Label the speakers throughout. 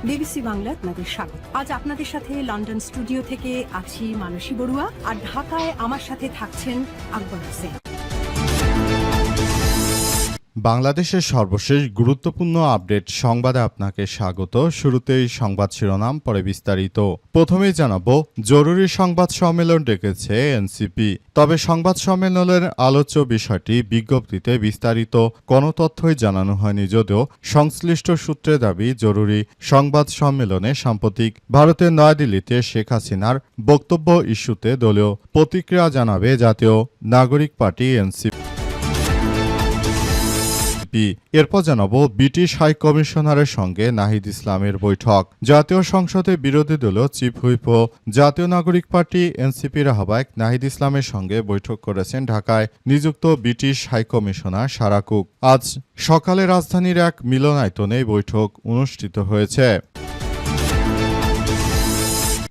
Speaker 1: BBC Bangla আপনাদের স্বাগত। আজ আপনাদের সাথে লন্ডন স্টুডিও থেকে আছি মানসী বড়ুয়া, আর ঢাকায় আমার সাথে থাকছেন আকবর হোসেন।
Speaker 2: বাংলাদেশের সর্বশেষ গুরুত্বপূর্ণ আপডেট সংবাদে আপনাকে স্বাগত। শুরুতেই সংবাদ শিরোনাম, পরে বিস্তারিত। প্রথমেই জানাবো, জরুরি সংবাদ সম্মেলন ডেকেছে এনসিপি। তবে সংবাদ সম্মেলনের আলোচ্য বিষয়টি বিজ্ঞপ্তিতে বিস্তারিত কোনো তথ্যই জানানো হয়নি, যদিও সংশ্লিষ্ট সূত্রে দাবি জরুরি সংবাদ সম্মেলনে সাম্প্রতিক ভারতের নয়াদিল্লিতে শেখ হাসিনার বক্তব্য ইস্যুতে দলীয় প্রতিক্রিয়া জানাবে জাতীয় নাগরিক পার্টি এনসিপি। এরপর জানাবো, ব্রিটিশ হাই কমিশনারের সঙ্গে নাহিদ ইসলামের বৈঠক। জাতীয় সংসদে বিরোধী দল চিফ হুইপ ও জাতীয় নাগরিক পার্টি এনসিপির আহ্বায়ক নাহিদ ইসলামের সঙ্গে বৈঠক করেছেন ঢাকায় নিযুক্ত British high commissioner Sarah Cook. আজ সকালে রাজধানীর এক মিলনায়তনে বৈঠক অনুষ্ঠিত হয়েছে।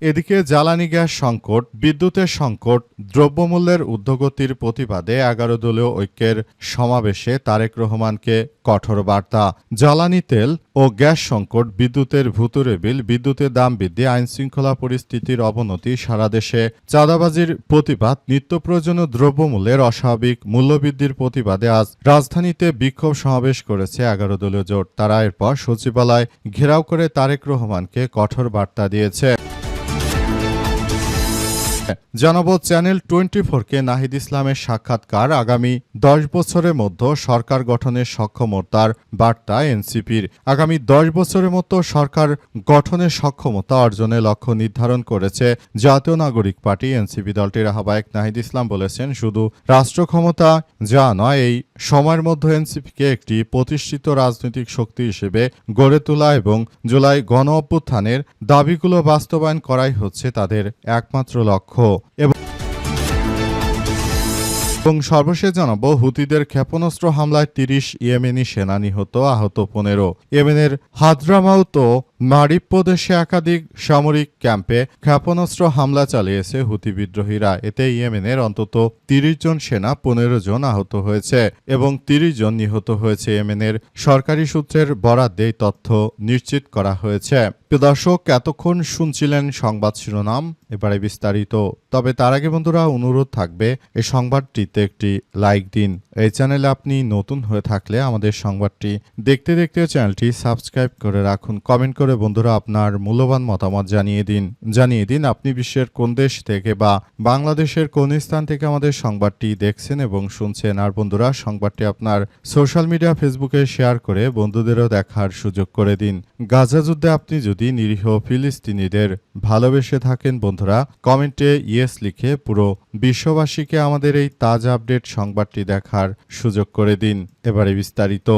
Speaker 2: এদিকে জ্বালানি গ্যাস সংকট, বিদ্যুতের সংকট, দ্রব্যমূল্যের ঊর্ধ্বগতির প্রতিবাদে 11 দলীয় ঐক্যের সমাবেশে তারেক রহমানকে কঠোর বার্তা। জ্বালানি তেল ও গ্যাস সংকট, বিদ্যুতের ভুতুড়ে বিল, বিদ্যুতের দাম বৃদ্ধি, আইনশৃঙ্খলা পরিস্থিতির অবনতি, সারা দেশে চাঁদাবাজির প্রতিবাদ, নিত্য প্রয়োজনীয় দ্রব্যমূল্যের অস্বাভাবিক মূল্যবৃদ্ধির প্রতিবাদে আজ রাজধানীতে বিক্ষোভ সমাবেশ করেছে 11 দলীয় জোট। তারা এরপর সচিবালয় ঘেরাও করে তারেক রহমানকে কঠোর বার্তা দিয়েছে। জানাবো, চ্যানেল 24কে নাহিদ ইসলামের সাক্ষাৎকার। আগামী 10 বছরের মধ্যে সরকার গঠনের সক্ষমতার বার্তা এনসিপির। আগামী 10 বছরের মতো সরকার গঠনের সক্ষমতা অর্জনের লক্ষ্য নির্ধারণ করেছে জাতীয় নাগরিক পার্টি এনসিপি। দলটির আহ্বায়ক নাহিদ ইসলাম বলেছেন, শুধু রাষ্ট্র ক্ষমতা যা নয়, এই সময়ের মধ্যে এনসিপিকে একটি প্রতিষ্ঠিত রাজনৈতিক শক্তি হিসেবে গড়ে তোলা এবং জুলাই গণ অভ্যুত্থানের দাবিগুলো বাস্তবায়ন করাই হচ্ছে তাদের একমাত্র লক্ষ্য। এবং সর্বশেষ জানাবো, হুতিদের ক্ষেপণাস্ত্র হামলায় 30 ইয়েমেনি সেনা নিহত, আহত 15। ইয়েমেনের হাদ্রামাউত ও মারিব প্রদেশে একাধিক সামরিক ক্যাম্পে ক্ষেপণাস্ত্র হামলা চালিয়েছে হুতি বিদ্রোহীরা। এতে ইয়েমেনের অন্তত 30 জন সেনা, 15 জন আহত হয়েছে এবং 30 জন নিহত হয়েছে। ইয়েমেনের সরকারি সূত্রের বরাদ্দে এই তথ্য নিশ্চিত করা হয়েছে। দর্শক, এতক্ষণ শুনছিলেন সংবাদ শিরোনাম, এবারে বিস্তারিত। তবে তার আগে বন্ধুরা, অনুরোধ থাকবে এই সংবাদটিতে একটি লাইক দিন। এই চ্যানেলে আপনি নতুন হয়ে থাকলে আমাদের সংবাদটি দেখতে দেখতে চ্যানেলটি সাবস্ক্রাইব করে রাখুন। কমেন্ট করে বন্ধুরা আপনার মূল্যবান মতামত জানিয়ে দিন আপনি বিশ্বের কোন দেশ থেকে বা বাংলাদেশের কোন স্থান থেকে আমাদের সংবাদটি দেখছেন এবং শুনছেন। আর বন্ধুরা, সংবাদটি আপনার সোশ্যাল মিডিয়া ফেসবুকে শেয়ার করে বন্ধুদেরও দেখার সুযোগ করে দিন। গাজা যুদ্ধে আপনি যদি নিরীহ ফিলিস্তিনিদের ভালোবেসে থাকেন বন্ধুরা, কমেন্টে ইয়েস লিখে পুরো বিশ্ববাসীকে আমাদের এই তাজা আপডেট সংবাদটি দেখার সুযোগ করে দিন। এবারে বিস্তারিত।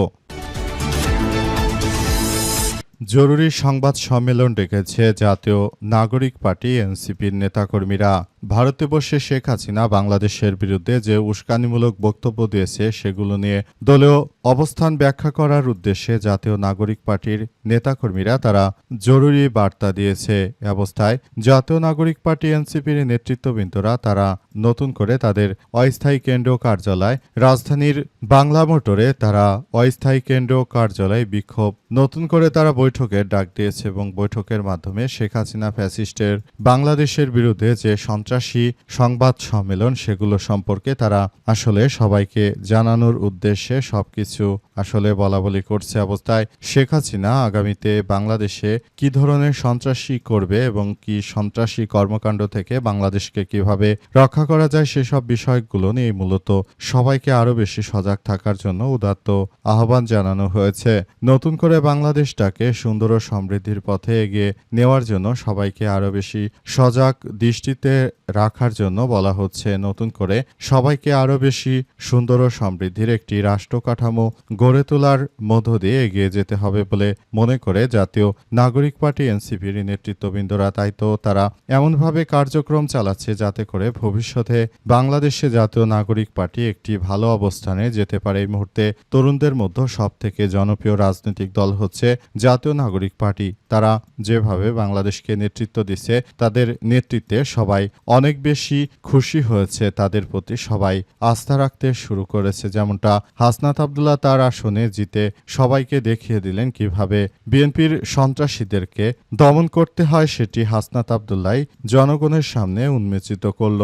Speaker 2: জরুরি সংবাদ সম্মেলন ডেকেছে জাতীয় নাগরিক পার্টি এনসিপির নেতাকর্মীরা। ভারতে বসে শেখ হাসিনা বাংলাদেশের বিরুদ্ধে যে উস্কানিমূলক বক্তব্য দিয়েছে সেগুলো নিয়ে দলীয় অবস্থান ব্যাখ্যা করার উদ্দেশ্যে জাতীয় নাগরিক পার্টির নেতাকর্মীরা তারা জরুরি বার্তা দিয়েছে। এ অবস্থায় জাতীয় নাগরিক পার্টি এনসিপির নেতৃত্ববৃন্দরা তারা নতুন করে তাদের অস্থায়ী কেন্দ্রীয় কার্যালয় রাজধানীর বাংলা মোটরে তারা অস্থায়ী কেন্দ্রীয় কার্যালয়ে বিক্ষোভ নতুন করে তারা বৈঠকের ডাক দিয়েছে এবং বৈঠকের মাধ্যমে শেখ হাসিনা ফ্যাসিস্টের বাংলাদেশের বিরুদ্ধে যে সন্ত্রাসী সংবাদ সম্মেলন সেগুলো সম্পর্কে তারা আসলে সবাইকে জানানোর উদ্দেশ্যে সবকিছু আসলে বলাবলি করছে। অবস্থায় শেখ হাসিনা আগামীতে বাংলাদেশে কি ধরনের সন্ত্রাসী করবে এবং কি সন্ত্রাসী কর্মকাণ্ড থেকে বাংলাদেশকে কিভাবে রক্ষা করা যায় সেসব বিষয়গুলো নিয়ে মূলত সবাইকে আরো বেশি সজাগ থাকার জন্য উদাত্ত আহ্বান জানানো হয়েছে। নতুন করে বাংলাদেশটাকে সুন্দর ও সমৃদ্ধির পথে এগিয়ে নেওয়ার জন্য সবাইকে আরো বেশি সজাগ দৃষ্টিতে রাখার জন্য বলা হচ্ছে। নতুন করে সবাইকে আরো বেশি সুন্দর ও সমৃদ্ধির একটি রাষ্ট্র কাঠামো গড়ে তোলার মধ্য দিয়ে এগিয়ে যেতে হবে বলে মনে করে জাতীয় নাগরিক পার্টি এনসিপির নেতৃত্ববৃন্দরা। তাই তো তারা এমনভাবে কার্যক্রম চালাচ্ছে যাতে করে ভবিষ্যতে বাংলাদেশে জাতীয় নাগরিক পার্টি একটি ভালো অবস্থানে যেতে পারে। এই মুহূর্তে তরুণদের মধ্যে সবথেকে জনপ্রিয় রাজনৈতিক দল হচ্ছে জাতীয় নাগরিক পার্টি। তারা যেভাবে বাংলাদেশকে নেতৃত্ব দিচ্ছে তাদের নেতৃত্বে সবাই অনেক বেশি খুশি হয়েছে, তাদের প্রতি সবাই আস্থা রাখতে শুরু করেছে। যেমনটা হাসনাত আব্দুল্লাহ তার আসনে জিতে সবাইকে দেখিয়ে দিলেন কিভাবে বিএনপির সন্ত্রাসীদেরকে দমন করতে হয়, সেটি হাসনাত আব্দুল্লাহ জনগণের সামনে উন্মোচিত করল।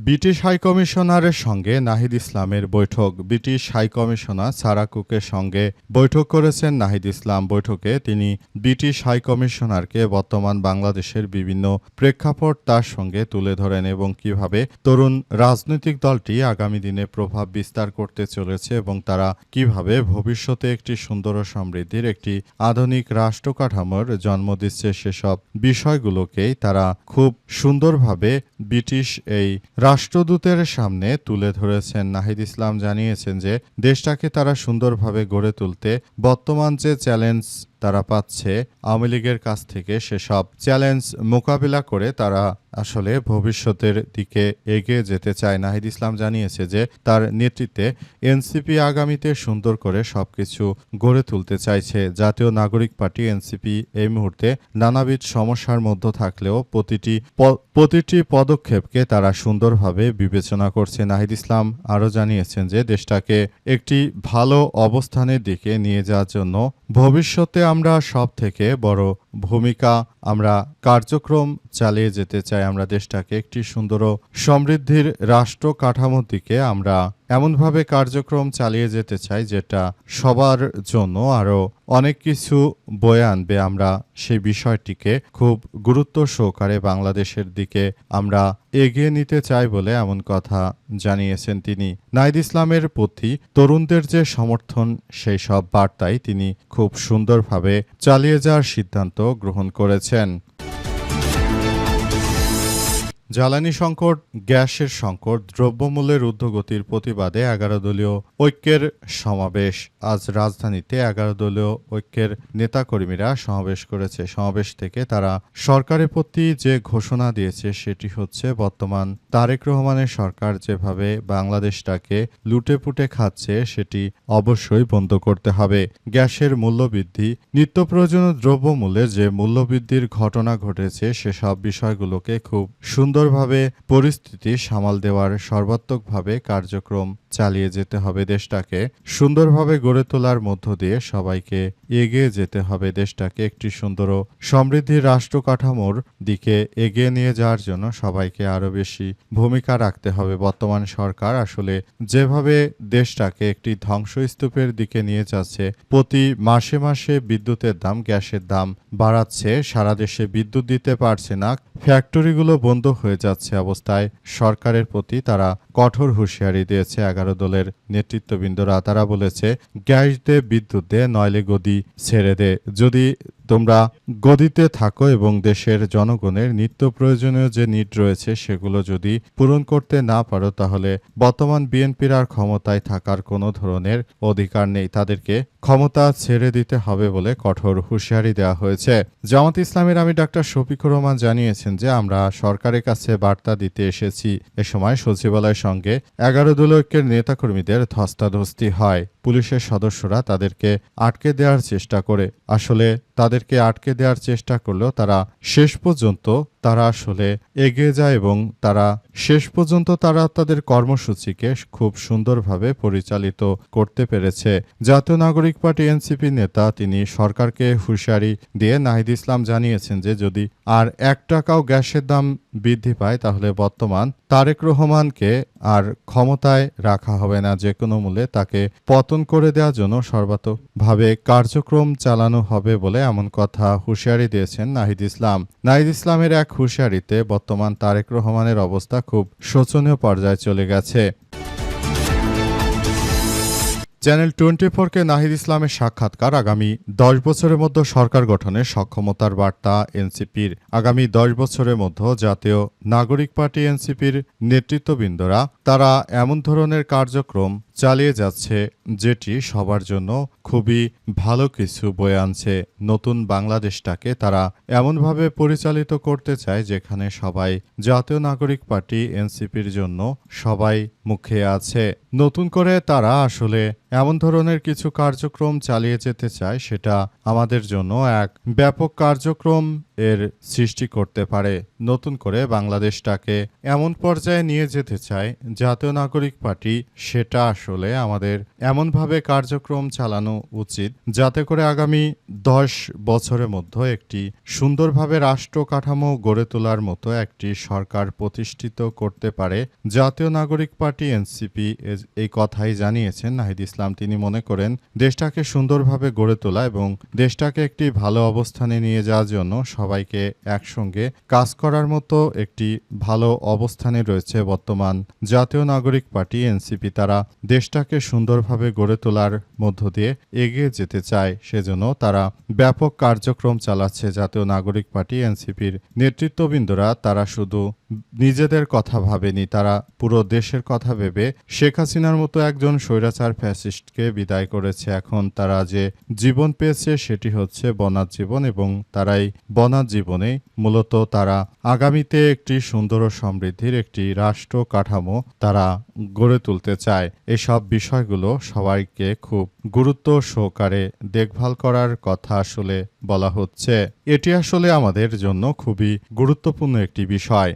Speaker 2: ব্রিটিশ হাইকমিশনারের সঙ্গে নাহিদ ইসলামের বৈঠক। ব্রিটিশ হাইকমিশনার সারা কুকের সঙ্গে বৈঠক করেছেন নাহিদ ইসলাম। বৈঠকে তিনি ব্রিটিশ হাইকমিশনারকে বর্তমান বাংলাদেশের বিভিন্ন প্রেক্ষাপট তার সঙ্গে তুলে ধরেন এবং কিভাবে তরুণ রাজনৈতিক দলটি আগামী দিনে প্রভাব বিস্তার করতে চলেছে এবং তারা কিভাবে ভবিষ্যতে একটি সুন্দর ও সমৃদ্ধির একটি আধুনিক রাষ্ট্র কাঠামোর জন্ম দিচ্ছে, সেসব বিষয়গুলোকেই তারা খুব সুন্দরভাবে ব্রিটিশ এই রাষ্ট্রদূতের সামনে তুলে ধরেছেন। নাহিদ ইসলাম জানিয়েছেন যে দেশটাকে তারা সুন্দরভাবে গড়ে তুলতে বর্তমান যে চ্যালেঞ্জ তারা পাচ্ছে আওয়ামী লীগের কাছ থেকে, সেসব চ্যালেঞ্জ মোকাবিলা করে তারা আসলে ভবিষ্যতের দিকে এগিয়ে যেতে চায়। নাহিদ ইসলাম জানিয়েছে যে তার নেতৃত্বে এনসিপি আগামীতে সুন্দর করে সবকিছু গড়ে তুলতে চাইছে। জাতীয় নাগরিক পার্টি এনসিপি এই মুহূর্তে নানাবিধ সমস্যার মধ্যে থাকলেও প্রতিটি পদক্ষেপকে তারা সুন্দরভাবে বিবেচনা করছে। নাহিদ ইসলাম আরও জানিয়েছেন যে দেশটাকে একটি ভালো অবস্থানের দিকে নিয়ে যাওয়ার জন্য ভবিষ্যতে আমরা সব থেকে বড় ভূমিকা আমরা কার্যক্রম চালিয়ে যেতে চাই। আমরা দেশটাকে একটি সুন্দর ও সমৃদ্ধির রাষ্ট্র কাঠামোর দিকে আমরা এমনভাবে কার্যক্রম চালিয়ে যেতে চাই যেটা সবার জন্য আরও অনেক কিছু বয়ে আনবে। আমরা সেই বিষয়টিকে খুব গুরুত্ব সহকারে বাংলাদেশের দিকে আমরা এগিয়ে নিতে চাই বলে এমন কথা জানিয়েছেন তিনি। নাহিদ ইসলামের প্রতি তরুণদের যে সমর্থন, সেই সব বার্তাই তিনি খুব সুন্দরভাবে চালিয়ে যাওয়ার সিদ্ধান্ত গ্রহণ করেছেন। জ্বালানি সংকট, গ্যাসের সংকট, দ্রব্যমূল্যের ঊর্ধ্বগতির প্রতিবাদে 11 দলীয় ঐক্যের সমাবেশ। আজ রাজধানীতে 11 দলীয় ঐক্যের নেতাকর্মীরা সমাবেশ করেছে। সমাবেশ থেকে তারা সরকারের প্রতি যে ঘোষণা দিয়েছে সেটি হচ্ছে বর্তমান তারেক রহমানের সরকার যেভাবে বাংলাদেশটাকে লুটেপুটে খাচ্ছে সেটি অবশ্যই বন্ধ করতে হবে। গ্যাসের মূল্যবৃদ্ধি, নিত্য প্রয়োজনীয় দ্রব্যমূল্যের যে মূল্যবৃদ্ধির ঘটনা ঘটেছে সেসব বিষয়গুলোকে খুব সুন্দরভাবে পরিস্থিতি সামাল দেওয়ার সর্বাত্মকভাবে কার্যক্রম চালিয়ে যেতে হবে। দেশটাকে সুন্দরভাবে গড়ে তোলার মধ্য দিয়ে সবাইকে এগিয়ে যেতে হবে। দেশটাকে একটি সুন্দর ও সমৃদ্ধির রাষ্ট্র কাঠামোর দিকে এগিয়ে নিয়ে যাওয়ার জন্য সবাইকে আরও বেশি ভূমিকা রাখতে হবে। বর্তমান সরকার আসলে যেভাবে দেশটাকে একটি ধ্বংসস্তূপের দিকে নিয়ে যাচ্ছে, প্রতি মাসে মাসে বিদ্যুতের দাম, গ্যাসের দাম বাড়াচ্ছে, সারা দেশে বিদ্যুৎ দিতে পারছে না, ফ্যাক্টরিগুলো বন্ধ হয়ে যাচ্ছে অবস্থায় সরকারের প্রতি তারা কঠোর হুঁশিয়ারি দিয়েছে 11 দলের নেতৃত্ববৃন্দরা। তারা বলেছে গ্যাস দে, বিদ্যুৎ দে, নইলে গদি ছেড়ে দে। যদি তোমরা গদিতে থাকো এবং দেশের জনগণের নিত্য প্রয়োজনীয় যে নিড রয়েছে সেগুলো যদি পূরণ করতে না পারো তাহলে বর্তমান বিএনপির আর ক্ষমতায় থাকার কোনো ধরনের অধিকার নেই। তাদেরকে ক্ষমতা ছেড়ে দিতে হবে বলে কঠোর হুঁশিয়ারি দেওয়া হয়েছে। জামাত ইসলামের আমি ডাক্তার শফিকুর রহমান জানিয়েছেন যে আমরা সরকারের কাছে বার্তা দিতে এসেছি। এ সময় সচিবালয়ের সঙ্গে 11 দলীয় ঐক্যের নেতাকর্মীদের ধস্তাধস্তি হয়। পুলিশের সদস্যরা তাদেরকে আটকে দেওয়ার চেষ্টা করে। আসলে তাদেরকে আটকে দেওয়ার চেষ্টা করলেও তারা শেষ পর্যন্ত আসলে এগিয়ে যায় এবং তারা শেষ পর্যন্ত তাদের কর্মসূচিকে খুব সুন্দরভাবে পরিচালিত করতে পেরেছে। জাতীয় নাগরিক পার্টি এনসিপি নেতা তিনি সরকারকে হুঁশিয়ারি দিয়ে নাহিদ ইসলাম জানিয়েছেন যে যদি আর 1 টাকাও গ্যাসের দাম বৃদ্ধি পায় তাহলে বর্তমান তারেক রহমানকে আর ক্ষমতায় রাখা হবে না, যে কোনো মূল্যে তাকে পতন করে দেওয়ার জন্য সর্বাত্মকভাবে কার্যক্রম চালানো হবে বলে এমন কথা হুঁশিয়ারি দিয়েছেন নাহিদ ইসলাম। নাহিদ ইসলামের এক হুঁশিয়ারিতে বর্তমান তারেক রহমানের অবস্থা খুব শোচনীয় পর্যায়ে চলে গেছে। চ্যানেল 24কে নাহিদ ইসলামের সাক্ষাৎকার। আগামী 10 বছরের মধ্যে সরকার গঠনের সক্ষমতার বার্তা এনসিপির। আগামী 10 বছরের মধ্যে জাতীয় নাগরিক পার্টি এনসিপির নেতৃত্ববৃন্দরা তারা এমন ধরনের কার্যক্রম চালিয়ে যাচ্ছে যেটি সবার জন্য খুবই ভালো কিছু বয়ে আনছে। নতুন বাংলাদেশটাকে তারা এমনভাবে পরিচালিত করতে চায় যেখানে সবাই জাতীয় নাগরিক পার্টি এনসিপির জন্য সবাই মুখে আছে। নতুন করে তারা আসলে এমন ধরনের কিছু কার্যক্রম চালিয়ে যেতে চায়, সেটা আমাদের জন্য এক ব্যাপক কার্যক্রম এর সৃষ্টি করতে পারে। নতুন করে বাংলাদেশটাকে এমন পর্যায়ে নিয়ে যেতে চায় জাতীয় নাগরিক পার্টি, সেটা আসলে আমাদের এমনভাবে কার্যক্রম চালানো উচিত যাতে করে আগামী 10 বছরের মধ্যে একটি সুন্দরভাবে রাষ্ট্র কাঠামো গড়ে তোলার মতো একটি সরকার প্রতিষ্ঠিত করতে পারে। জাতীয় নাগরিক পার্টি এনসিপি এই কথাই জানিয়েছেন নাহিদ ইসলাম। তিনি মনে করেন দেশটাকে সুন্দরভাবে গড়ে তোলা এবং দেশটাকে একটি ভালো অবস্থানে নিয়ে যাওয়ার জন্য সবাইকে একসঙ্গে কাজ করার মতো একটি ভালো অবস্থানে রয়েছে বর্তমান জাতীয় নাগরিক পার্টি এনসিপি। তারা দেশটাকে সুন্দরভাবে গড়ে তোলার মধ্য দিয়ে এগিয়ে যেতে চায়, সেজন্য তারা ব্যাপক কার্যক্রম চালাচ্ছে। জাতীয় নাগরিক পার্টি এনসিপির নেতৃত্ববৃন্দরা তারা শুধু নিজেদের কথা ভাবেনি, তারা পুরো দেশের কথা ভেবে শেখ হাসিনার মতো একজন স্বৈরাচার ফ্যাসিস্টকে বিদায় করেছে। এখন তারা যে জীবন পেয়েছে সেটি হচ্ছে বনাত জীবন, এবং তারাই বনাত জীবনে মূলত তারা আগামীতে একটি সুন্দর ও সমৃদ্ধির একটি রাষ্ট্র কাঠামো তারা গড়ে তুলতে চায়। এসব বিষয়গুলো সবাইকে খুব গুরুত্ব সহকারে দেখভাল করার কথা আসলে বলা হচ্ছে। এটি আসলে আমাদের জন্য খুবই গুরুত্বপূর্ণ একটি বিষয়।